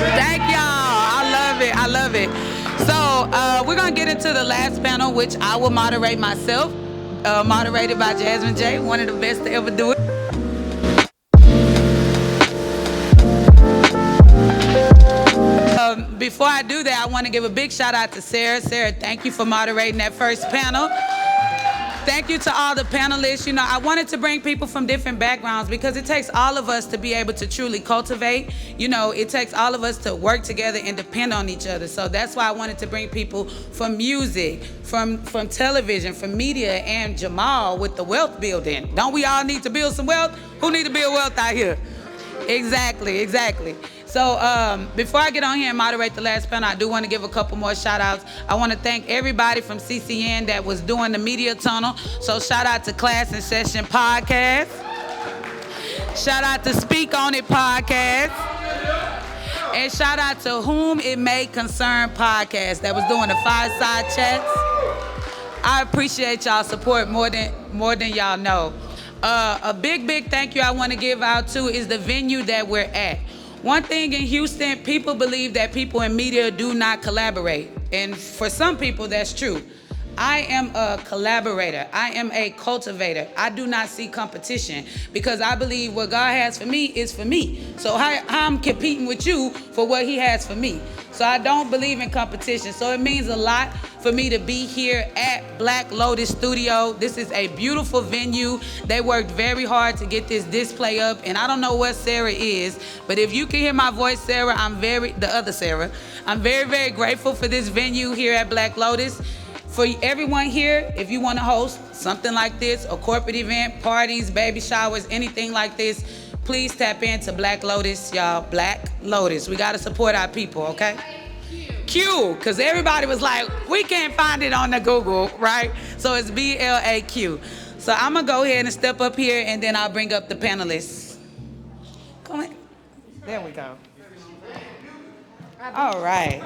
Thank y'all. I love it. I love it. So we're going to get into the last panel, which I will moderate myself. Moderated by Jazmin J, one of the best to ever do it. Before I do that, I want to give a big shout out to Sarah. Sarah, thank you for moderating that first panel. Thank you to all the panelists. You know, I wanted to bring people from different backgrounds because it takes all of us to be able to truly cultivate. You know, it takes all of us to work together and depend on each other. So that's why I wanted to bring people from music, from television, from media, and Jamal with the wealth building. Don't we all need to build some wealth? Who need to build wealth out here? Exactly. So before I get on here and moderate the last panel, I do want to give a couple more shout outs. I want to thank everybody from CCN that was doing the media tunnel. So shout out to Class and Session Podcast. Shout out to Speak On It Podcast. And shout out to Whom It May Concern Podcast that was doing the fireside chats. I appreciate y'all support more than y'all know. A big thank you I want to give out to is the venue that we're at. One thing in Houston, people believe that people in media do not collaborate. And for some people, that's true. I am a collaborator. I am a cultivator. I do not see competition because I believe what God has for me is for me. So how I'm competing with you for what he has for me. So I don't believe in competition. So it means a lot for me to be here at Black Lotus Studio. This is a beautiful venue. They worked very hard to get this display up. And I don't know what Sarah is, but if you can hear my voice, Sarah, I'm very grateful for this venue here at Black Lotus. For everyone here, if you want to host something like this, a corporate event, parties, baby showers, anything like this, please tap into Black Lotus, y'all. Black Lotus. We got to support our people, okay? Q, because everybody was like, we can't find it on the Google, right? So it's BLAQ. So I'm going to go ahead and step up here, and then I'll bring up the panelists. Come on. There we go. All right.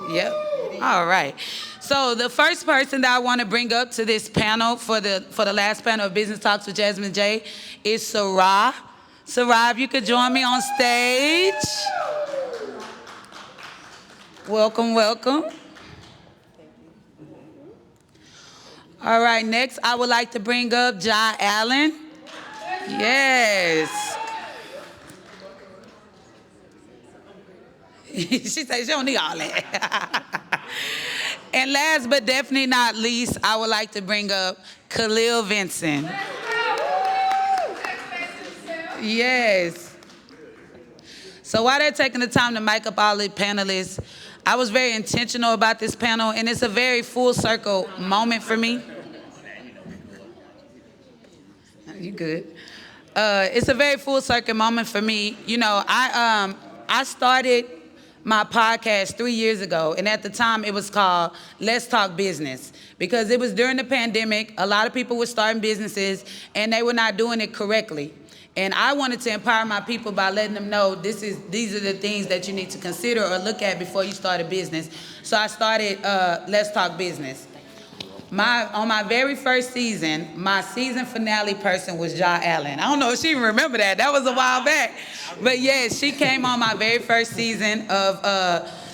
Yep. All right. So the first person that I want to bring up to this panel for the last panel of Business Talks with Jazmin J is Sarah. Sarah, if you could join me on stage. Welcome. All right. Next, I would like to bring up Jai Allen. Yes. She said she don't need all that. And last but definitely not least, I would like to bring up Khalil Vinson. Yes. So while they're taking the time to mic up all the panelists, I was very intentional about this panel, and it's a very full circle moment for me. You good? It's a very full circle moment for me. You know, I started my podcast 3 years ago, and at the time it was called Let's Talk Business, because it was during the pandemic. A lot of people were starting businesses and they were not doing it correctly. And I wanted to empower my people by letting them know these are the things that you need to consider or look at before you start a business. So I started Let's Talk Business. On my very first season, my season finale person was Ja Allen. I don't know if she even remember that. That was a while back. But yes, she came on my very first season of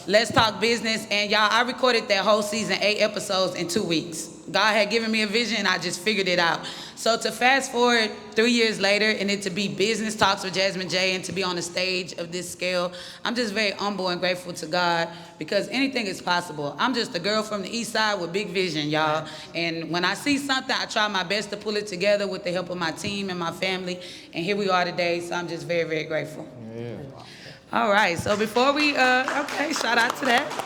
Let's Talk Business. And y'all, I recorded that whole season, 8 episodes in 2 weeks. God had given me a vision and I just figured it out. So to fast forward 3 years later and it to be Business Talks with Jazmin J and to be on the stage of this scale, I'm just very humble and grateful to God because anything is possible. I'm just a girl from the east side with big vision, y'all. And when I see something, I try my best to pull it together with the help of my team and my family. And here we are today, so I'm just very, very grateful. Yeah. All right, so before we, okay, shout out to that.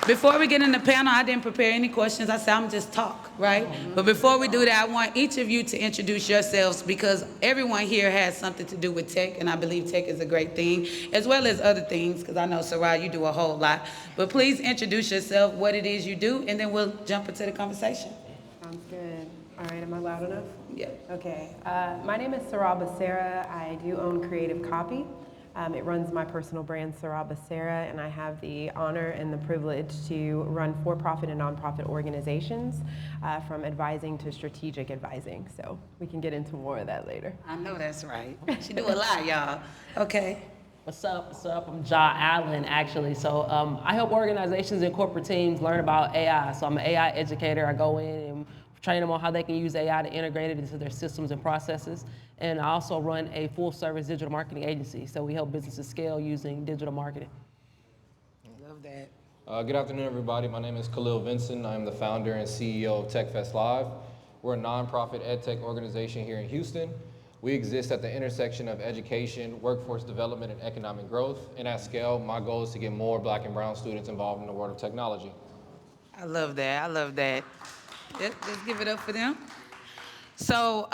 Before we get in the panel, I didn't prepare any questions. I said I'm just talk, right? But before we do that, I want each of you to introduce yourselves because everyone here has something to do with tech, and I believe tech is a great thing, as well as other things, because I know, Sarah, you do a whole lot. But please introduce yourself, what it is you do, and then we'll jump into the conversation. Sounds good. All right, am I loud enough? Yeah. Okay. My name is Sarah Becerra. I do own Creative Copy. It runs my personal brand, Sarah Becerra, and I have the honor and the privilege to run for-profit and nonprofit organizations, from advising to strategic advising. So we can get into more of that later. I know that's right. She do a lot, y'all. Okay. What's up? What's up? I'm Ja Allen, actually. So I help organizations and corporate teams learn about AI. So I'm an AI educator. I go in and train them on how they can use AI to integrate it into their systems and processes. And I also run a full-service digital marketing agency. So we help businesses scale using digital marketing. Love that. Good afternoon, everybody. My name is Khalil Vinson. I'm the founder and CEO of TechFest Live. We're a nonprofit edtech organization here in Houston. We exist at the intersection of education, workforce development, and economic growth. And at scale, my goal is to get more Black and brown students involved in the world of technology. I love that. I love that. Let's give it up for them. So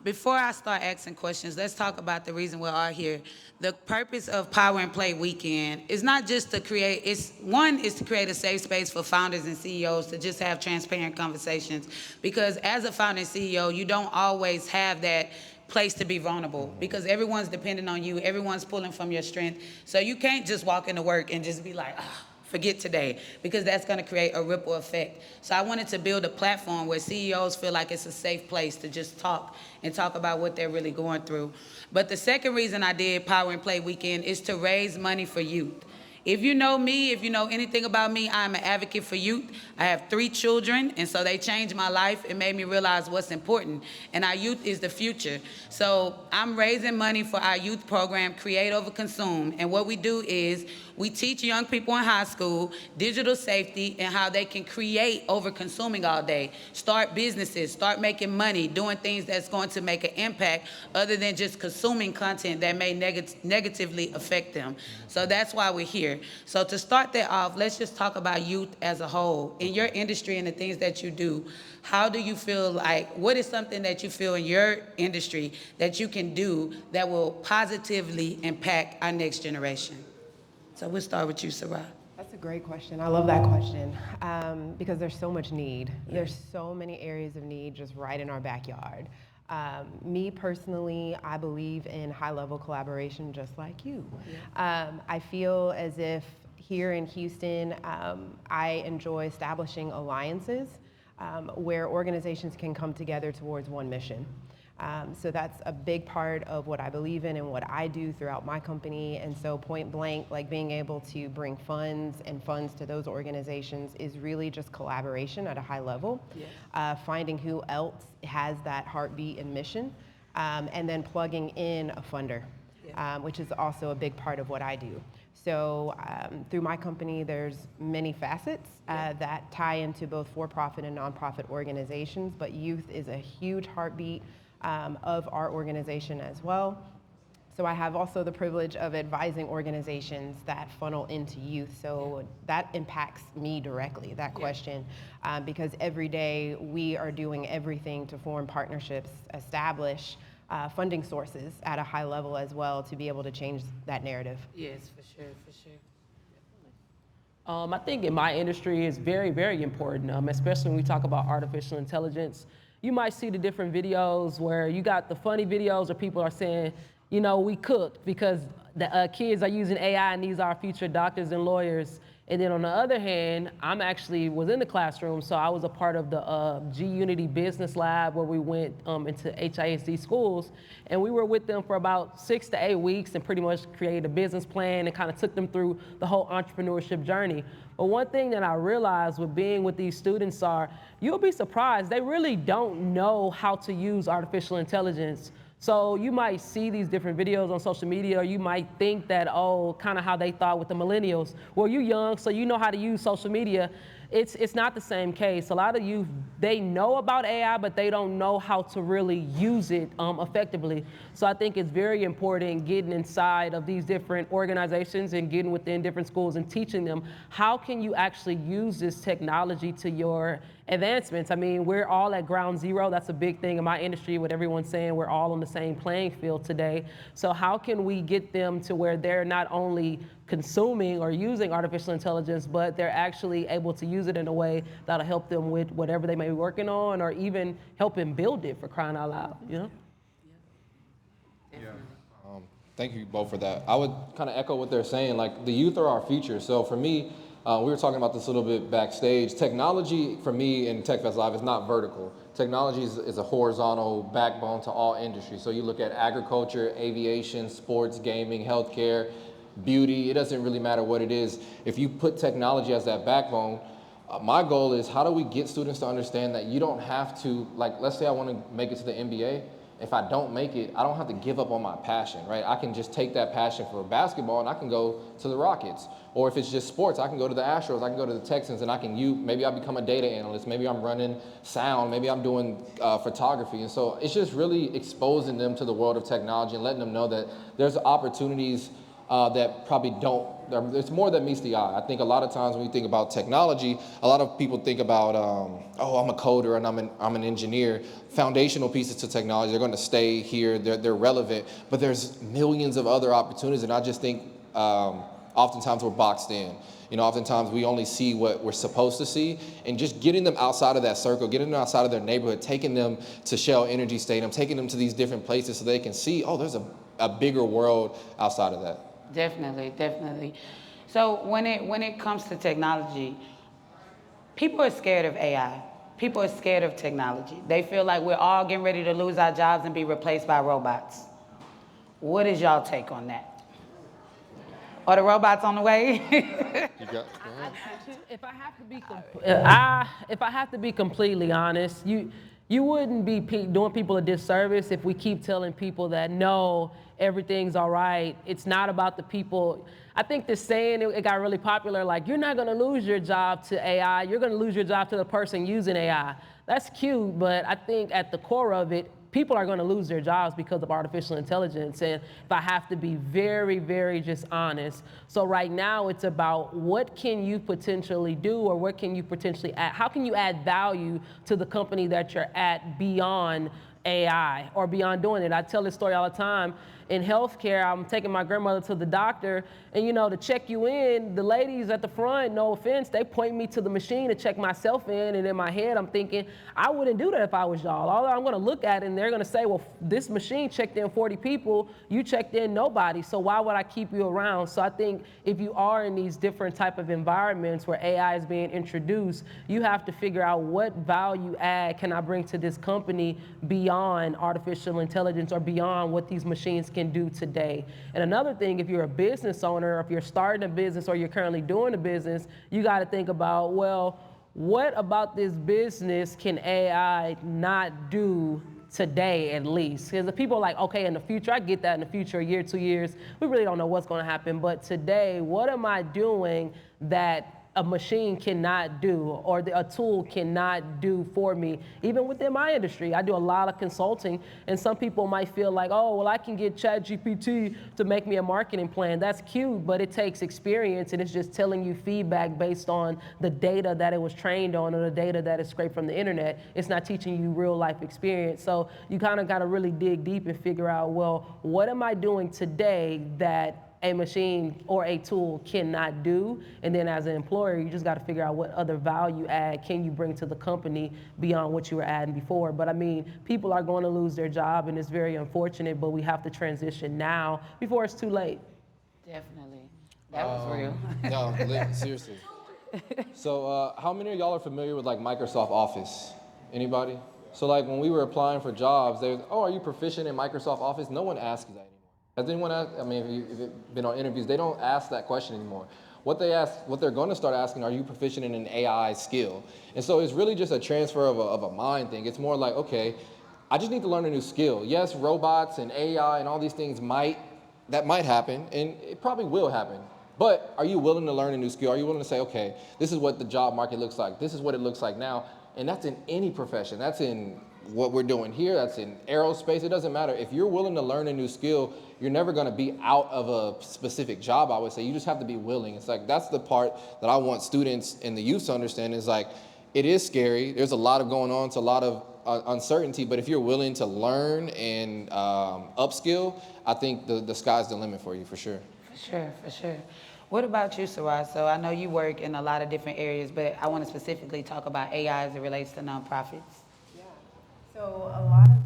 before I start asking questions, let's talk about the reason we're all here. The purpose of Power and Play Weekend is not just to create, one is to create a safe space for founders and CEOs to just have transparent conversations. Because as a founder and CEO, you don't always have that place to be vulnerable because everyone's depending on you, everyone's pulling from your strength. So you can't just walk into work and just be like, forget today, because that's going to create a ripple effect. So I wanted to build a platform where CEOs feel like it's a safe place to just talk and talk about what they're really going through. But the second reason I did Power and Play Weekend is to raise money for youth. If you know me, if you know anything about me, I'm an advocate for youth. I have 3 children, and so they changed my life. It made me realize what's important, and our youth is the future. So I'm raising money for our youth program, Create Over Consume, and what we do is we teach young people in high school digital safety and how they can create over consuming all day, start businesses, start making money, doing things that's going to make an impact other than just consuming content that may negatively affect them. So that's why we're here. So to start that off, let's just talk about youth as a whole. In your industry and the things that you do, how do you feel like, what is something that you feel in your industry that you can do that will positively impact our next generation? So we'll start with you, Sarah. That's a great question. I love that question because there's so much need. There's so many areas of need just right in our backyard. Me personally, I believe in high-level collaboration just like you. I feel as if here in Houston, I enjoy establishing alliances where organizations can come together towards one mission. So that's a big part of what I believe in and what I do throughout my company. And so point blank, like being able to bring funds to those organizations is really just collaboration at a high level, finding who else has that heartbeat and mission, and then plugging in a funder, which is also a big part of what I do. So through my company, there's many facets that tie into both for-profit and nonprofit organizations, but youth is a huge heartbeat of our organization as well. So I have also the privilege of advising organizations that funnel into youth. So that impacts me directly, that question, because every day we are doing everything to form partnerships, establish funding sources at a high level as well to be able to change that narrative. Yes, for sure, for sure. I think in my industry it's very, very important, especially when we talk about artificial intelligence. You might see the different videos where you got the funny videos where people are saying, you know, we cooked because the kids are using AI and these are our future doctors and lawyers. And then on the other hand, was in the classroom, so I was a part of the G-Unity Business Lab where we went into HISD schools, and we were with them for about 6 to 8 weeks and pretty much created a business plan and kind of took them through the whole entrepreneurship journey. But one thing that I realized with being with these students you'll be surprised, they really don't know how to use artificial intelligence. So you might see these different videos on social media, or you might think that, kind of how they thought with the millennials. Well, you're young, so you know how to use social media. It's not the same case. A lot of youth, they know about AI, but they don't know how to really use it effectively. So I think it's very important getting inside of these different organizations and getting within different schools and teaching them how can you actually use this technology to your advancements. I mean, we're all at ground zero. That's a big thing in my industry with everyone saying we're all on the same playing field today. So how can we get them to where they're not only consuming or using artificial intelligence, but they're actually able to use it in a way that'll help them with whatever they may be working on, or even help them build it, for crying out loud, you know? Thank you both for that. I would kind of echo what they're saying. Like, the youth are our future. So for me, we were talking about this a little bit backstage. Technology for me in TechFest Live is not vertical. Technology is a horizontal backbone to all industries. So you look at agriculture, aviation, sports, gaming, healthcare, beauty. It doesn't really matter what it is. If you put technology as that backbone, my goal is, how do we get students to understand that you don't have to, like, let's say I want to make it to the NBA. If I don't make it, I don't have to give up on my passion, right? I can just take that passion for basketball and I can go to the Rockets. Or if it's just sports, I can go to the Astros, I can go to the Texans, and maybe I become a data analyst, maybe I'm running sound, maybe I'm doing photography. And so it's just really exposing them to the world of technology and letting them know that there's opportunities that probably don't, there's more that meets the eye. I think a lot of times when we think about technology, a lot of people think about, oh, I'm a coder and I'm an engineer. Foundational pieces to technology, they're going to stay here, they're relevant, but there's millions of other opportunities, and I just think oftentimes we're boxed in. Oftentimes we only see what we're supposed to see, and just getting them outside of that circle, getting them outside of their neighborhood, taking them to Shell Energy Stadium, taking them to these different places so they can see, oh, there's a bigger world outside of that. Definitely, definitely. So when it comes to technology, people are scared of AI. People are scared of technology. They feel like we're all getting ready to lose our jobs and be replaced by robots. What is y'all take on that? Are the robots on the way? If I have to be completely honest, you wouldn't be doing people a disservice if we keep telling people that no, everything's all right. It's not about the people. I think this saying, it got really popular, like, you're not gonna lose your job to AI, you're gonna lose your job to the person using AI. That's cute, but I think at the core of it, people are gonna lose their jobs because of artificial intelligence. And if I have to be very, very just honest, so right now it's about what can you potentially do, or what can you potentially add, how can you add value to the company that you're at beyond AI or beyond doing it. I tell this story all the time. In healthcare, I'm taking my grandmother to the doctor, and to check you in, the ladies at the front, no offense, they point me to the machine to check myself in, and in my head, I'm thinking, I wouldn't do that if I was y'all. Although I'm gonna look at it, and they're gonna say, well, this machine checked in 40 people, you checked in nobody, so why would I keep you around? So I think if you are in these different type of environments where AI is being introduced, you have to figure out what value add can I bring to this company beyond artificial intelligence or beyond what these machines can do today. And another thing, if you're a business owner, or if you're starting a business or you're currently doing a business, you got to think about, well, what about this business can AI not do today at least? Because the people are like, okay, in the future, I get that in the future, a year, 2 years, we really don't know what's going to happen. But today, what am I doing that a machine cannot do, or a tool cannot do for me? Even within my industry, I do a lot of consulting, and some people might feel like, oh, well, I can get ChatGPT to make me a marketing plan. That's cute, but it takes experience, and it's just telling you feedback based on the data that it was trained on, or the data that is scraped from the internet. It's not teaching you real life experience. So you kind of got to really dig deep and figure out, well, what am I doing today that a machine or a tool cannot do? And then as an employer, you just got to figure out what other value add can you bring to the company beyond what you were adding before. But I mean, people are going to lose their job, and it's very unfortunate, but we have to transition now before it's too late. Definitely. That was real. No, seriously. So how many of y'all are familiar with like Microsoft Office? Anybody? So like when we were applying for jobs, they were, oh, are you proficient in Microsoft Office? No one asks that anymore. Has anyone asked, I mean, if you've been on interviews, they don't ask that question anymore. What they're going to start asking, are you proficient in an AI skill? And so it's really just a transfer of a mind thing. It's more like, okay, I just need to learn a new skill. Yes, robots and AI and all these things might happen, and it probably will happen. But are you willing to learn a new skill? Are you willing to say, okay, this is what the job market looks like. This is what it looks like now. And that's in any profession. That's in what we're doing here. That's in aerospace. It doesn't matter. If you're willing to learn a new skill, you're never going to be out of a specific job, I would say. You just have to be willing. It's like, that's the part that I want students and the youth to understand, is like, it is scary. There's a lot of going on. It's a lot of uncertainty. But if you're willing to learn and upskill, I think the sky's the limit for you, for sure. For sure. What about you, Saraz? So I know you work in a lot of different areas, but I want to specifically talk about AI as it relates to nonprofits. Yeah. So a lot of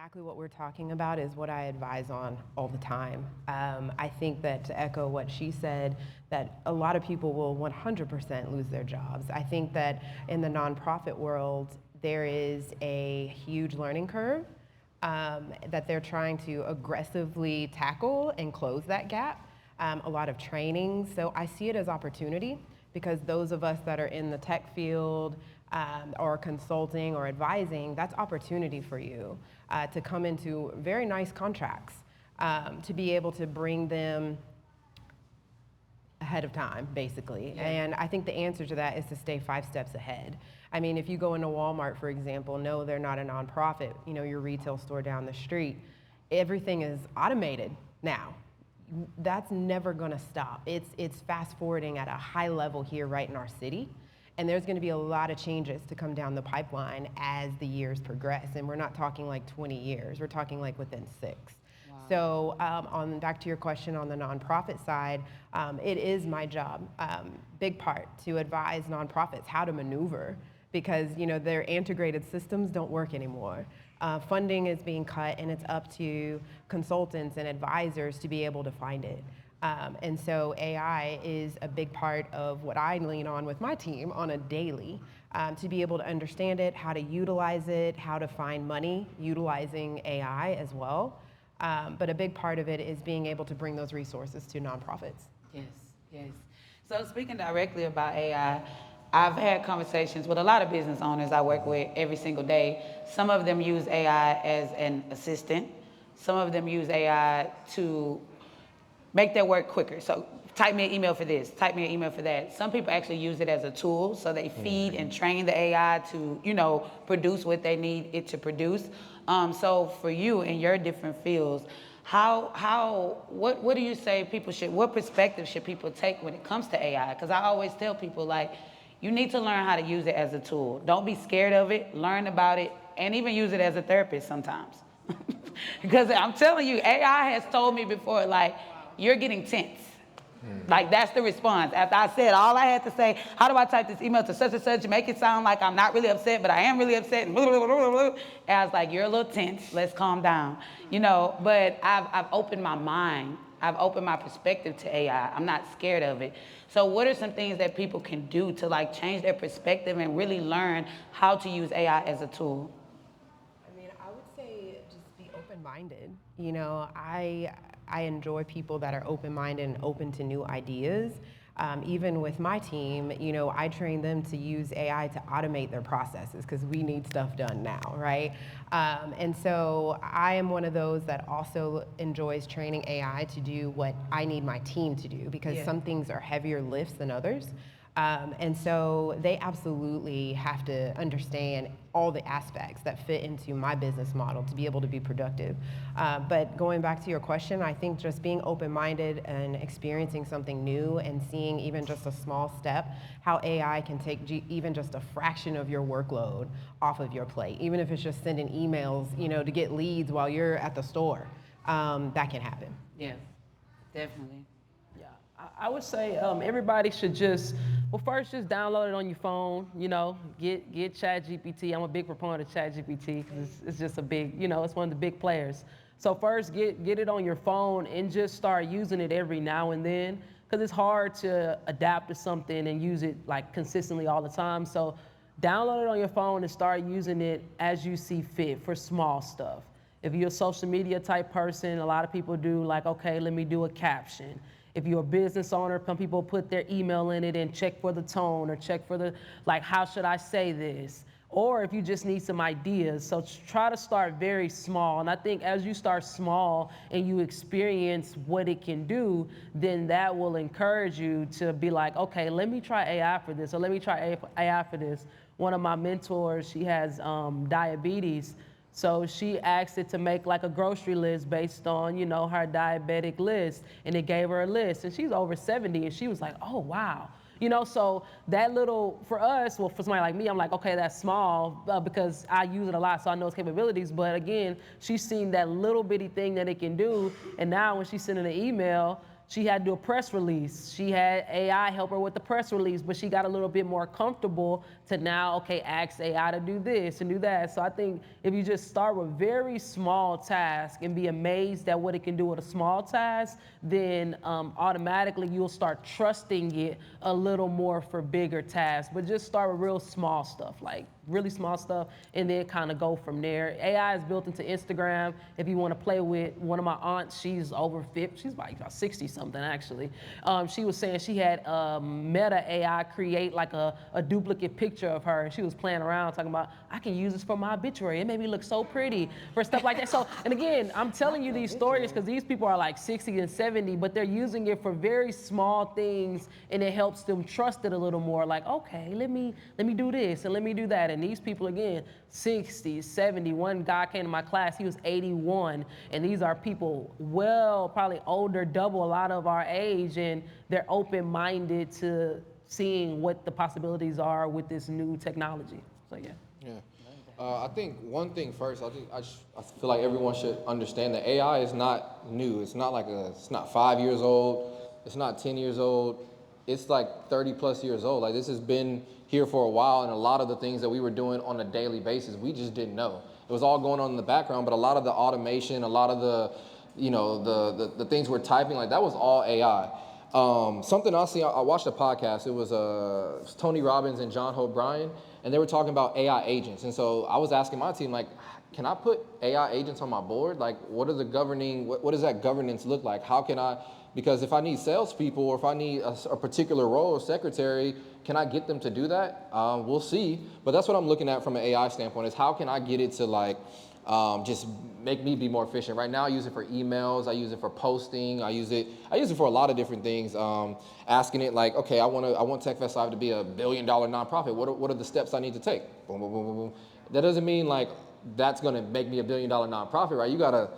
exactly what we're talking about is what I advise on all the time. I think that, to echo what she said, that a lot of people will 100% lose their jobs. I think that in the nonprofit world, there is a huge learning curve that they're trying to aggressively tackle and close that gap. A lot of training. So I see it as opportunity, because those of us that are in the tech field or consulting or advising, that's opportunity for you to come into very nice contracts, to be able to bring them ahead of time, basically. Yeah. And I think the answer to that is to stay 5 steps ahead. I mean, if you go into Walmart, for example, no, they're not a nonprofit, you know, your retail store down the street, everything is automated now. That's never gonna stop. It's fast forwarding at a high level here right in our city. And there's gonna be a lot of changes to come down the pipeline as the years progress. And we're not talking like 20 years, we're talking like within 6. Wow. So back to your question on the nonprofit side, it is my job, big part, to advise nonprofits how to maneuver, because you know their integrated systems don't work anymore. Funding is being cut, and it's up to consultants and advisors to be able to find it. And so AI is a big part of what I lean on with my team on a daily, to be able to understand it, how to utilize it, how to find money utilizing AI as well. But a big part of it is being able to bring those resources to nonprofits. Yes, yes. So speaking directly about AI, I've had conversations with a lot of business owners I work with every single day. Some of them use AI as an assistant. Some of them use AI to make their work quicker. So type me an email for this, type me an email for that. Some people actually use it as a tool, so they feed and train the AI to, you know, produce what they need it to produce. So for you in your different fields, what do you say people should, what perspective should people take when it comes to AI? Because I always tell people, like, you need to learn how to use it as a tool. Don't be scared of it, learn about it, and even use it as a therapist sometimes. Because I'm telling you, AI has told me before, like, you're getting tense. Like, that's the response. After I said all I had to say, how do I type this email to such and such, make it sound like I'm not really upset, but I am really upset, and blah, blah, blah, blah, blah. And I was like, you're a little tense, let's calm down. You know, but I've opened my mind. I've opened my perspective to AI. I'm not scared of it. So what are some things that people can do to like change their perspective and really learn how to use AI as a tool? I mean, I would say just be open-minded. You know, I enjoy people that are open-minded and open to new ideas. Even with my team, you know, I train them to use AI to automate their processes, because we need stuff done now, right? And so I am one of those that also enjoys training AI to do what I need my team to do, because some things are heavier lifts than others. And so they absolutely have to understand all the aspects that fit into my business model to be able to be productive. But going back to your question, I think just being open-minded and experiencing something new and seeing even just a small step, how AI can take even just a fraction of your workload off of your plate, even if it's just sending emails, you know, to get leads while you're at the store, that can happen. Yeah, definitely. I would say everybody should first just download it on your phone, you know, get ChatGPT. I'm a big proponent of ChatGPT because it's just a big, you know, it's one of the big players. So first get it on your phone and just start using it every now and then, because it's hard to adapt to something and use it like consistently all the time. So download it on your phone and start using it as you see fit for small stuff. If you're a social media type person, a lot of people do like, okay, let me do a caption. If you're a business owner, some people put their email in it and check for the tone or check for the, like, how should I say this? Or if you just need some ideas. So try to start very small. And I think as you start small and you experience what it can do, then that will encourage you to be like, okay, let me try AI for this, or let me try AI for this. One of my mentors, she has diabetes. So she asked it to make like a grocery list based on, you know, her diabetic list, and it gave her a list. And she's over 70, and she was like, oh, wow. You know, so that little, for us, well, for somebody like me, I'm like, okay, that's small because I use it a lot, so I know its capabilities. But again, she's seen that little bitty thing that it can do, and now when she's sending an email, she had to do a press release. She had AI help her with the press release, but she got a little bit more comfortable to now, okay, ask AI to do this and do that. So I think if you just start with very small tasks and be amazed at what it can do with a small task, then automatically you'll start trusting it a little more for bigger tasks. But just start with real small stuff, like really small stuff, and then kind of go from there. AI is built into Instagram. If you want to play with one of my aunts, she's over 50, she's like about 60 something actually. She was saying she had Meta AI create like a duplicate picture of her, and she was playing around talking about, I can use this for my obituary. It made me look so pretty for stuff like that. So, and again, I'm telling you these stories because these people are like 60 and 70, but they're using it for very small things, and it helps them trust it a little more. Like, okay, let me do this and let me do that. And these people, again, 60, 70. One guy came to my class, he was 81. And these are people well, probably older, double a lot of our age. And they're open-minded to seeing what the possibilities are with this new technology. So, yeah. Yeah. I think one thing first, I feel like everyone should understand that AI is not new. It's not like it's not 5 years old. It's not 10 years old. It's like 30 plus years old. Like, this has been here for a while, and a lot of the things that we were doing on a daily basis, we just didn't know. It was all going on in the background, but a lot of the automation, a lot of the, you know, the things we're typing, like that was all AI. Something else, I watched a podcast. It was Tony Robbins and John Hope Bryan, and they were talking about AI agents. And so I was asking my team, like, can I put AI agents on my board? Like, what are the governing, what does that governance look like? How can I, because if I need salespeople or if I need a particular role or secretary, can I get them to do that? We'll see. But that's what I'm looking at from an AI standpoint, is how can I get it to like just make me be more efficient. Right now I use it for emails, I use it for posting, I use it for a lot of different things. Asking it like, okay, I want TechFest Live to be $1 billion nonprofit. What are the steps I need to take? Boom, boom, boom, boom, boom. That doesn't mean like that's gonna make me $1 billion nonprofit, right? You gotta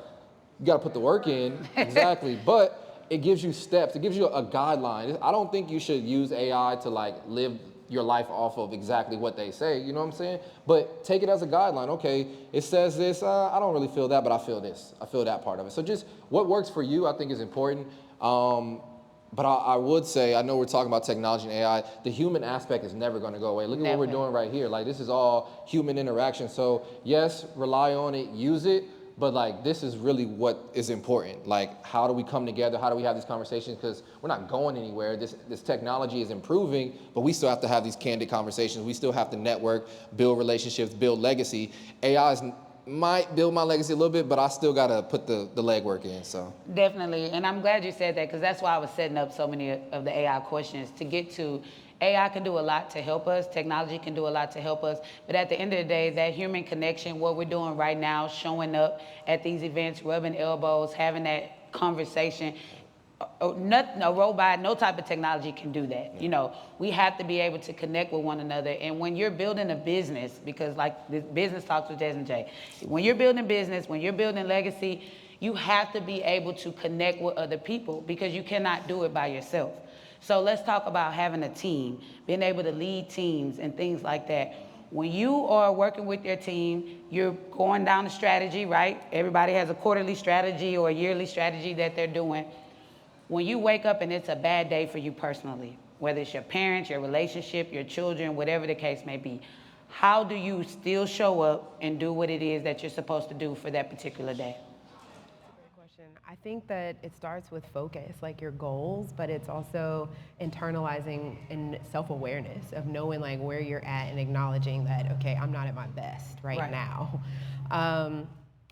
put the work in, exactly. But it gives you steps, it gives you a guideline. I don't think you should use AI to like live your life off of exactly what they say, you know what I'm saying? But take it as a guideline. Okay, it says this, I don't really feel that, but I feel this. I feel that part of it. So just what works for you, I think is important. But I would say, I know we're talking about technology and AI, the human aspect is never gonna go away. Look at what we're doing right here. Like, this is all human interaction. So yes, rely on it, use it, but like, this is really what is important. Like, how do we come together? How do we have these conversations? Because we're not going anywhere. This technology is improving, but we still have to have these candid conversations. We still have to network, build relationships, build legacy. AI might build my legacy a little bit, but I still gotta put the legwork in, so. Definitely, and I'm glad you said that, because that's why I was setting up so many of the AI questions to get to. AI can do a lot to help us, technology can do a lot to help us, but at the end of the day, that human connection, what we're doing right now, showing up at these events, rubbing elbows, having that conversation, a robot, no type of technology can do that. You know, we have to be able to connect with one another. And when you're building a business, because like this business talks with Jaz and Jay, when you're building business, when you're building legacy, you have to be able to connect with other people, because you cannot do it by yourself. So let's talk about having a team, being able to lead teams and things like that. When you are working with your team, you're going down a strategy, right? Everybody has a quarterly strategy or a yearly strategy that they're doing. When you wake up and it's a bad day for you personally, whether it's your parents, your relationship, your children, whatever the case may be, how do you still show up and do what it is that you're supposed to do for that particular day? I think that it starts with focus, like your goals, but it's also internalizing and self-awareness of knowing like where you're at and acknowledging that, okay, I'm not at my best right now.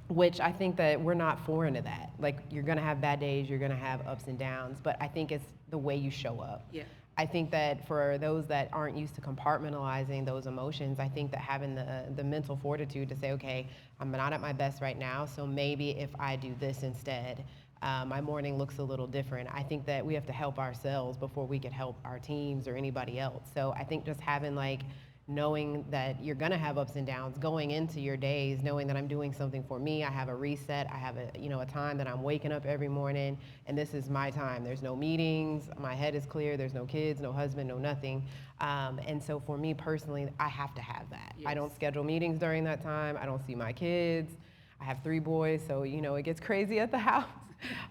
Which I think that we're not foreign to that. Like, you're gonna have bad days, you're gonna have ups and downs, but I think it's the way you show up. Yeah. I think that for those that aren't used to compartmentalizing those emotions, I think that having the mental fortitude to say, okay, I'm not at my best right now, so maybe if I do this instead, my morning looks a little different. I think that we have to help ourselves before we can help our teams or anybody else. So I think just having like, knowing that you're gonna have ups and downs going into your days, knowing that I'm doing something for me, I have a reset, I have a time that I'm waking up every morning, and this is my time. There's no meetings, my head is clear, there's no kids, no husband, no nothing. And so for me personally, I have to have that. Yes. I don't schedule meetings during that time, I don't see my kids. I have 3 boys, so it gets crazy at the house.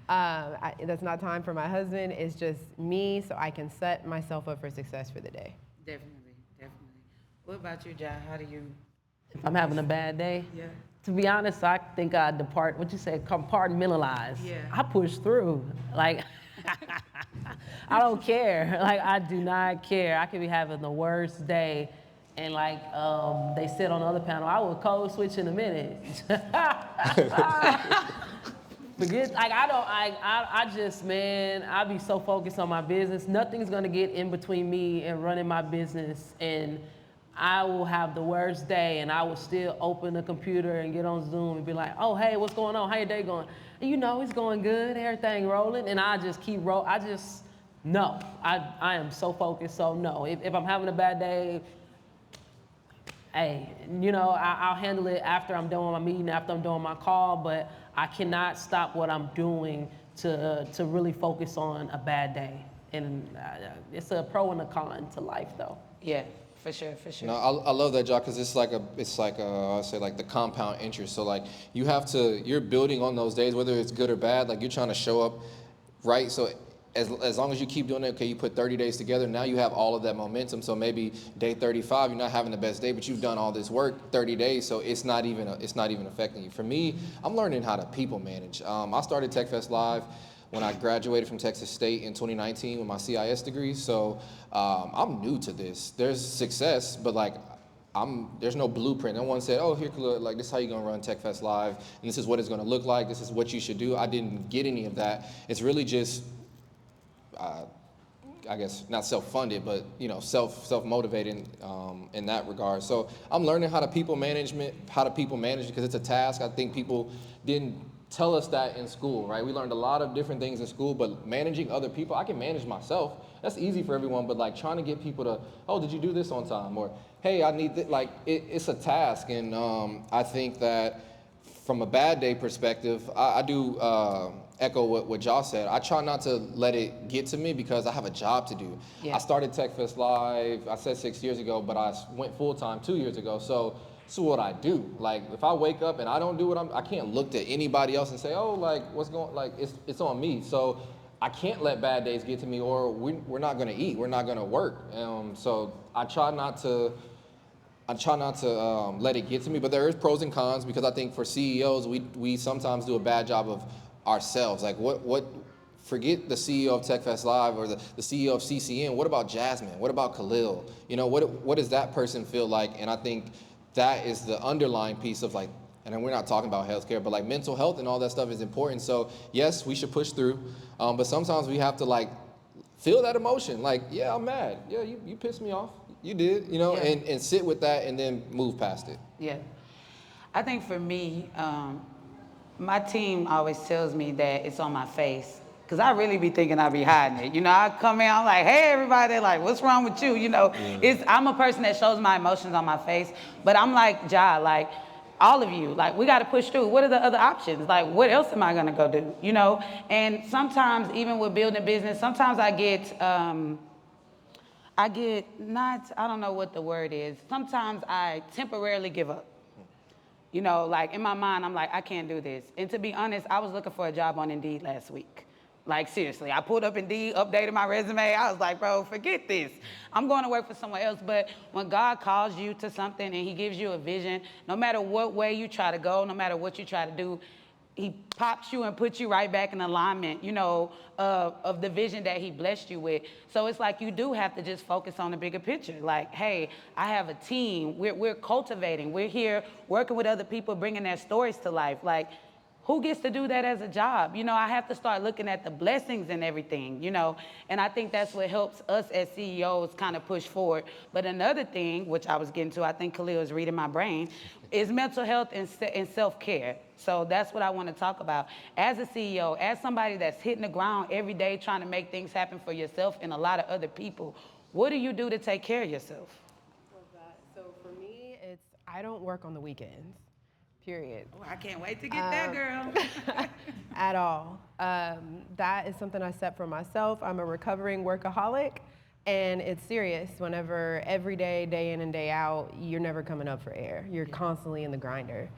That's not time for my husband. It's just me, so I can set myself up for success for the day. Definitely, definitely. What about you, Jai? How do you? If I'm having a bad day, Yeah. to be honest, I think I compartmentalize. Yeah. I push through. Like, I don't care. Like, I do not care. I could be having the worst day. And like they said on the other panel, I will code switch in a minute. Forget, like I just, man, I be so focused on my business. Nothing's gonna get in between me and running my business. And I will have the worst day and I will still open the computer and get on Zoom and be like, oh, hey, what's going on? How your day going? And you know, it's going good, everything rolling. And I just keep rolling. No, I am so focused, so no. If I'm having a bad day, hey, you know, I'll handle it after I'm done with my meeting, after I'm done my call, but I cannot stop what I'm doing to really focus on a bad day. And it's a pro and a con to life, though. Yeah, for sure, for sure. No, I love that, job, because it's like I say like the compound interest. So like you're building on those days, whether it's good or bad. Like you're trying to show up right. So as long as you keep doing it, okay, you put 30 days together, now you have all of that momentum. So maybe day 35, you're not having the best day, but you've done all this work 30 days, so it's not even affecting you. For me, I'm learning how to people manage. I started TechFest Live when I graduated from Texas State in 2019 with my CIS degree. So I'm new to this. There's success, but like there's no blueprint. No one said, oh, here, like this is how you're gonna run TechFest Live, and this is what it's gonna look like. This is what you should do. I didn't get any of that. It's really just I guess not self-funded, but you know, self-motivated in that regard. So I'm learning how to people manage because it's a task. I think people didn't tell us that in school, right? We learned a lot of different things in school, but managing other people, I can manage myself. That's easy for everyone, but like trying to get people to, oh, did you do this on time? Or, hey, I need this. Like it's a task, and I think that from a bad day perspective, I do echo what Jaz said. I try not to let it get to me because I have a job to do. Yeah. I started TechFest Live, I said 6 years ago, but I went full-time 2 years ago. So this is what I do. Like if I wake up and I don't do what I can't look to anybody else and say, oh, like what's going, like it's on me. So I can't let bad days get to me, or we're not gonna eat, we're not gonna work. So I try not to let it get to me, but there is pros and cons because I think for CEOs, we sometimes do a bad job of ourselves. Like forget the CEO of TechFest Live or the CEO of CCN. What about Jazmin? What about Khalil? You know, what does that person feel like? And I think that is the underlying piece of like, and we're not talking about healthcare, but like mental health and all that stuff is important. So yes, we should push through, but sometimes we have to like feel that emotion. Like, yeah, I'm mad. Yeah, you pissed me off. You did, you know, Yeah. and sit with that and then move past it. Yeah. I think for me, my team always tells me that it's on my face. Cause I really be thinking I be hiding it. You know, I come in, I'm like, hey everybody, they're like, what's wrong with you? You know, I'm a person that shows my emotions on my face, but I'm like, Ja, like, all of you, like, we gotta push through. What are the other options? Like, what else am I gonna go do? You know? And sometimes, even with building business, sometimes I get not, I don't know what the word is. Sometimes I temporarily give up. You know, like in my mind, I'm like, I can't do this. And to be honest, I was looking for a job on Indeed last week. Like seriously, I pulled up Indeed, updated my resume. I was like, bro, forget this. I'm going to work for someone else. But when God calls you to something and he gives you a vision, no matter what way you try to go, no matter what you try to do, he pops you and puts you right back in alignment, you know, of the vision that he blessed you with. So it's like you do have to just focus on the bigger picture. Like, hey, I have a team. We're cultivating. We're here working with other people, bringing their stories to life. Like, who gets to do that as a job? You know, I have to start looking at the blessings and everything, you know, and I think that's what helps us as CEOs kind of push forward. But another thing, which I was getting to, I think Khalil is reading my brain, is mental health and self-care. So that's what I want to talk about. As a CEO, as somebody that's hitting the ground every day trying to make things happen for yourself and a lot of other people, what do you do to take care of yourself? So for me, I don't work on the weekends. Period. Oh, I can't wait to get that, girl. At all. That is something I set for myself. I'm a recovering workaholic, and it's serious. Whenever every day, day in and day out, you're never coming up for air. You're constantly in the grinder.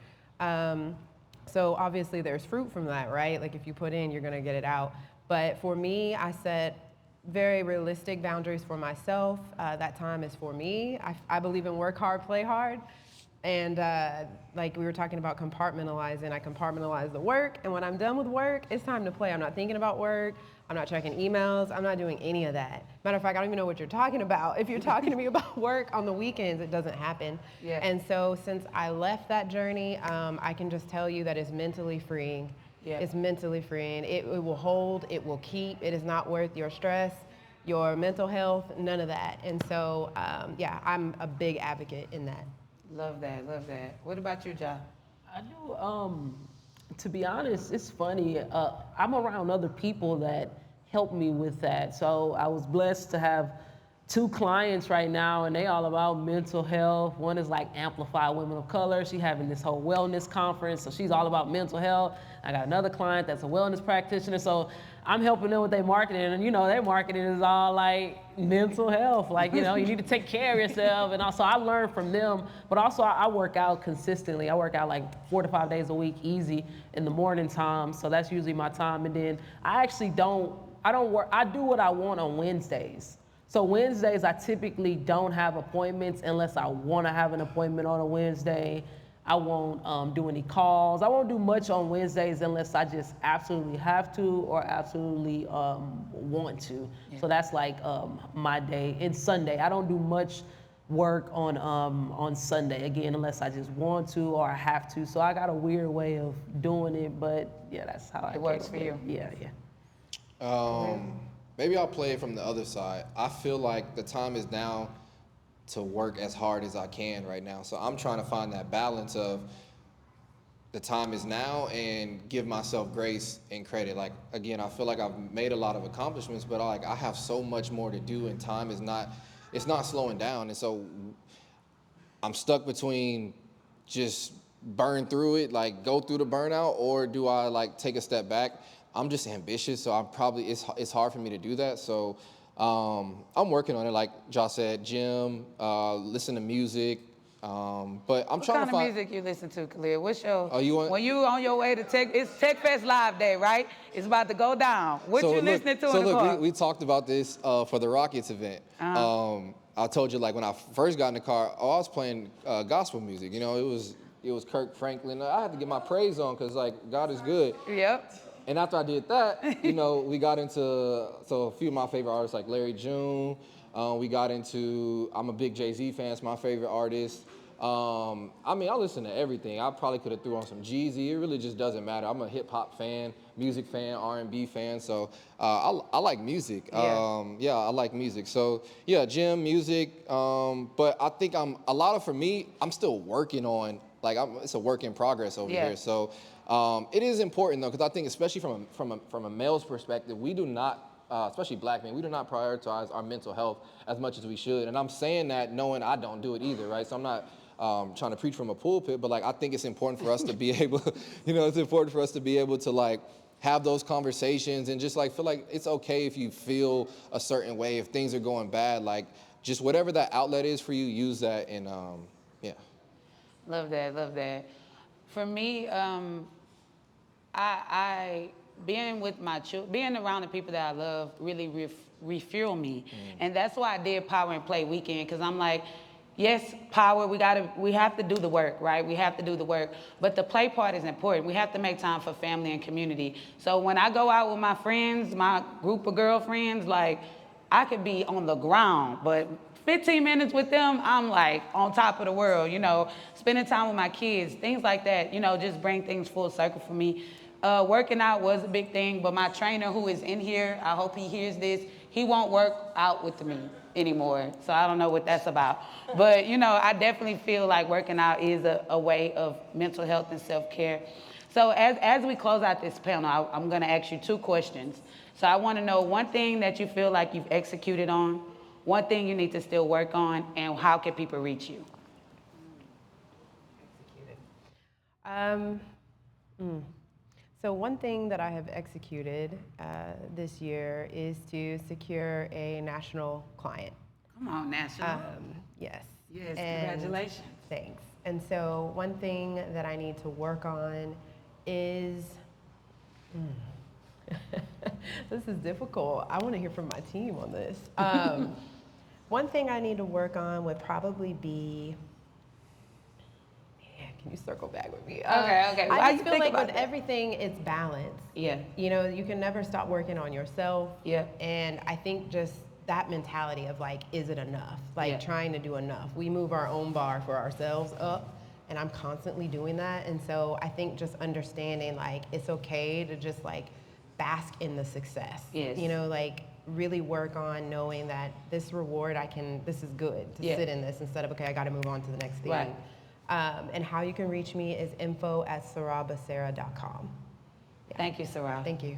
So obviously there's fruit from that, right? Like if you put in, you're gonna get it out. But for me, I set very realistic boundaries for myself. That time is for me. I believe in work hard, play hard. And like we were talking about compartmentalizing, I compartmentalize the work. And when I'm done with work, it's time to play. I'm not thinking about work. I'm not checking emails. I'm not doing any of that. Matter of fact, I don't even know what you're talking about. If you're talking to me about work on the weekends, it doesn't happen. Yeah. And so since I left that journey, I can just tell you that it's mentally freeing. Yeah. It's mentally freeing. It will hold, it will keep. It is not worth your stress, your mental health, none of that. And so, yeah, I'm a big advocate in that. Love that, love that. What about you, Ja? I do. To be honest, it's funny. I'm around other people that help me with that. So I was blessed to have 2 clients right now, and they all about mental health. One is like Amplify Women of Color. She's having this whole wellness conference, so she's all about mental health. I got another client that's a wellness practitioner, so I'm helping them with their marketing, and you know, their marketing is all like mental health, like, you know, you need to take care of yourself, and also I learn from them, but also I work out consistently. I work out like 4 to 5 days a week, easy, in the morning time, so that's usually my time, and then I actually I do what I want on Wednesdays. So Wednesdays, I typically don't have appointments unless I want to have an appointment on a Wednesday. I won't do any calls. I won't do much on Wednesdays unless I just absolutely have to or absolutely want to. Yeah. So that's like my day. And Sunday, I don't do much work on Sunday, again, unless I just want to or I have to. So I got a weird way of doing it, but yeah, that's how it works for you. Yeah. Maybe I'll play it from the other side. I feel like the time is now to work as hard as I can right now. So I'm trying to find that balance of the time is now and give myself grace and credit. Like, again, I feel like I've made a lot of accomplishments, but I have so much more to do, and time is it's not slowing down. And so I'm stuck between just burn through it, like go through the burnout, or do I like take a step back? I'm just ambitious, so it's hard for me to do that. So I'm working on it, like Josh said, gym, listen to music. But I'm trying to find. What kind of music you listen to, Khalil? What's your? Oh, when you on your way to it's Tech Fest Live Day, right? It's about to go down. What you listening to in the car? We talked about this for the Rockets event. I told you, like, when I first got in the car, I was playing gospel music. You know, it was Kirk Franklin. I had to get my praise on because, like, God is good. Yep. And after I did that, you know, we got into a few of my favorite artists like Larry June. We got into, I'm a big Jay-Z fan, it's my favorite artist. I mean, I listen to everything. I probably could have threw on some Jeezy. It really just doesn't matter. I'm a hip hop fan, music fan, R&B fan. So I like music. Yeah, I like music. So yeah, gym, music. But I think for me, I'm still working on, like, it's a work in progress over here. So it is important though, because I think especially from a male's perspective, we do not, especially black men, we do not prioritize our mental health as much as we should. And I'm saying that knowing I don't do it either, right? So I'm not trying to preach from a pulpit, but like I think it's important for us to be able, it's important for us to be able to like have those conversations and just like feel like it's okay if you feel a certain way, if things are going bad, like just whatever that outlet is for you, use that. And yeah. Love that. For me, I being with my children, being around the people that I love really refuel me. And that's why I did Power and Play Weekend, because I'm like, yes, power, we have to do the work, right? We have to do the work, but the play part is important. We have to make time for family and community. So when I go out with my friends, my group of girlfriends, like, I could be on the ground, but 15 minutes with them, I'm like on top of the world, spending time with my kids, things like that, just bring things full circle for me. Working out was a big thing, but my trainer who is in here, I hope he hears this, he won't work out with me anymore. So I don't know what that's about. But, I definitely feel like working out is a way of mental health and self-care. So as we close out this panel, I'm gonna ask you 2 questions. So I wanna know one thing that you feel like you've executed on, one thing you need to still work on, and how can people reach you? So one thing that I have executed this year is to secure a national client. Come on, national. Yes. Yes, congratulations. Thanks. And so one thing that I need to work on is, this is difficult. I want to hear from my team on this. One thing I need to work on would probably be, can you circle back with me? Okay. I just feel like with everything, it's balance. Yeah. You know, you can never stop working on yourself. Yeah. And I think just that mentality of like, is it enough? Like Yeah. trying to do enough. We move our own bar for ourselves up, and I'm constantly doing that. And so I think just understanding like, it's okay to just like bask in the success. Yes. You know, like really work on knowing that this reward, this is good to Yeah. sit in this instead of, okay, I got to move on to the next thing. Right. And how you can reach me is info@sarahbasera.com. Thank you, Sarah. Thank you.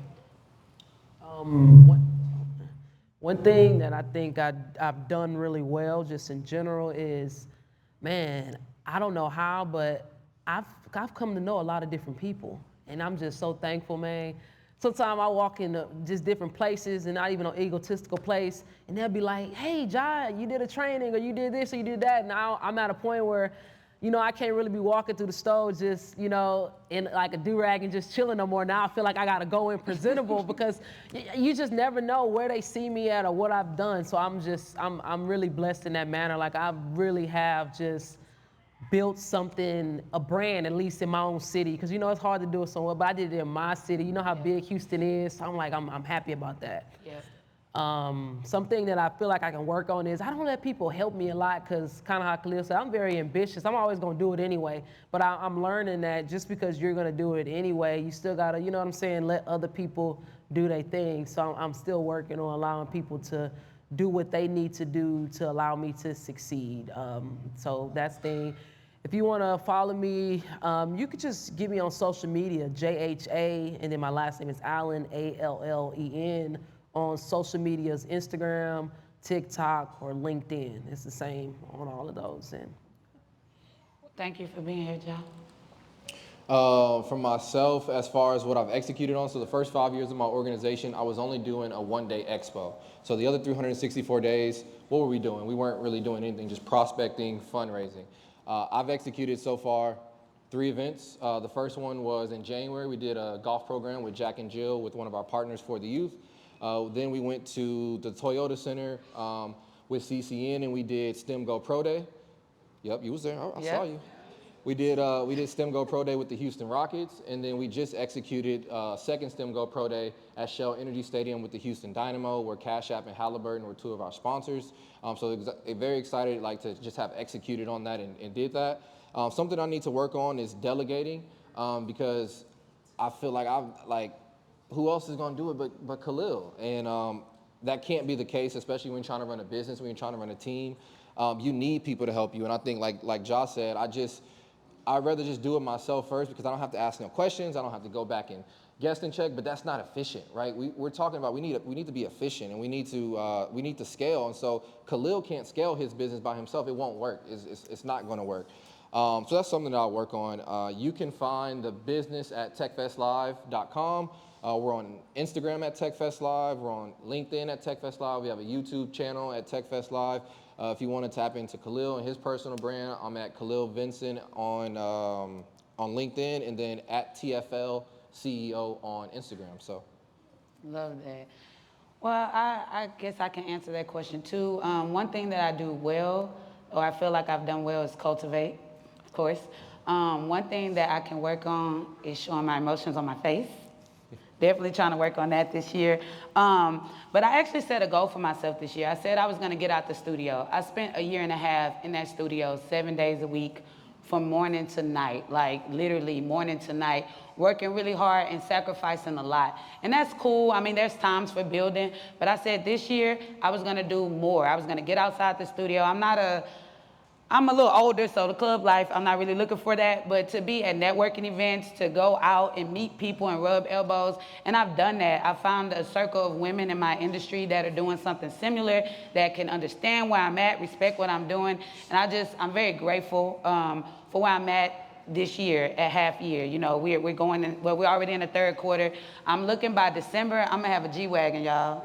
One thing that I think I've done really well just in general is, man, I don't know how, but I've come to know a lot of different people. And I'm just so thankful, man. Sometimes I walk into just different places and not even an egotistical place, and they'll be like, hey, Jai, you did a training, or you did this, or you did that. Now I'm at a point where, you know, I can't really be walking through the store just, you know, in like a do-rag and just chilling no more. Now I feel like I gotta go in presentable because you just never know where they see me at or what I've done. So I'm really blessed in that manner. Like I really have just built something, a brand, at least in my own city. Because you know, it's hard to do it somewhere, but I did it in my city. You know how big Houston is. So I'm happy about that. Yeah. Something that I feel like I can work on is I don't let people help me a lot because kind of how Khalil said, I'm very ambitious. I'm always going to do it anyway. But I'm learning that just because you're going to do it anyway, you still got to, you know what I'm saying, let other people do their thing. So I'm still working on allowing people to do what they need to do to allow me to succeed. So that's the thing. If you want to follow me, you could just get me on social media, JHA, and then my last name is Allen, ALLEN. On social medias, Instagram, TikTok, or LinkedIn. It's the same on all of those. And Thank you for being here, Joe. For myself, as far as what I've executed on, so the first 5 years of my organization, I was only doing a one-day expo. So the other 364 days, what were we doing? We weren't really doing anything, just prospecting, fundraising. I've executed so far 3 events. The first one was in January. We did a golf program with Jack and Jill with one of our partners for the youth. Then we went to the Toyota Center with CCN and we did STEM Go Pro Day. Yep, you was there, I saw you. We did STEM Go Pro Day with the Houston Rockets, and then we just executed second STEM Go Pro Day at Shell Energy Stadium with the Houston Dynamo, where Cash App and Halliburton were 2 of our sponsors. So very excited like to just have executed on that and did that. Something I need to work on is delegating because I feel like who else is going to do it but Khalil? And that can't be the case, especially when you're trying to run a business, when you're trying to run a team. You need people to help you. And I think like Josh said, I'd rather just do it myself first because I don't have to ask no questions. I don't have to go back and guest and check, but that's not efficient, right? We're talking about we need to be efficient and we need to scale. And so Khalil can't scale his business by himself. It won't work. It's not going to work. So that's something that I'll work on. You can find the business at techfestlive.com. We're on Instagram at TechFest Live. We're on LinkedIn at TechFest Live. We have a YouTube channel at TechFest Live. If you want to tap into Khalil and his personal brand, I'm at Khalil Vincent on LinkedIn, and then at TFL CEO on Instagram. So, Love that. Well, I guess I can answer that question too. One thing that I do well, or I feel like I've done well, is cultivate, of course. One thing that I can work on is showing my emotions on my face. Definitely trying to work on that this year. But I actually set a goal for myself this year. I said I was going to get out the studio. I spent a year and a half in that studio 7 days a week from morning to night, like literally morning to night, working really hard and sacrificing a lot. And that's cool. I mean, there's times for building, but I said this year I was going to do more. I was going to get outside the studio. I'm a little older, so the club life, I'm not really looking for that, but to be at networking events, to go out and meet people and rub elbows, and I've done that. I found a circle of women in my industry that are doing something similar, that can understand where I'm at, respect what I'm doing, and I'm very grateful for where I'm at this year at half year. You know, we're already in the third quarter. I'm looking by December, I'm gonna have a G-Wagon, y'all.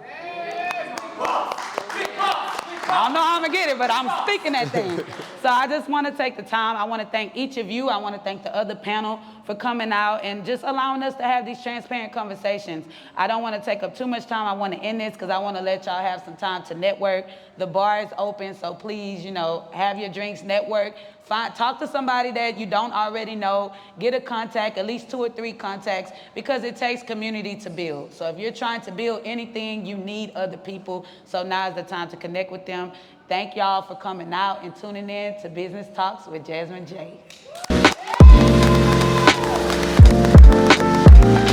I don't know how I'm gonna get it, but I'm speaking that thing. So I just want to take the time. I want to thank each of you. I want to thank the other panel for coming out and just allowing us to have these transparent conversations. I don't want to take up too much time. I want to end this because I want to let y'all have some time to network. The bar is open, so please, have your drinks, network. Talk to somebody that you don't already know. Get a contact, at least 2 or 3 contacts, because it takes community to build. So if you're trying to build anything, you need other people. So now is the time to connect with them. Thank y'all for coming out and tuning in to Business Talks with Jazmin J.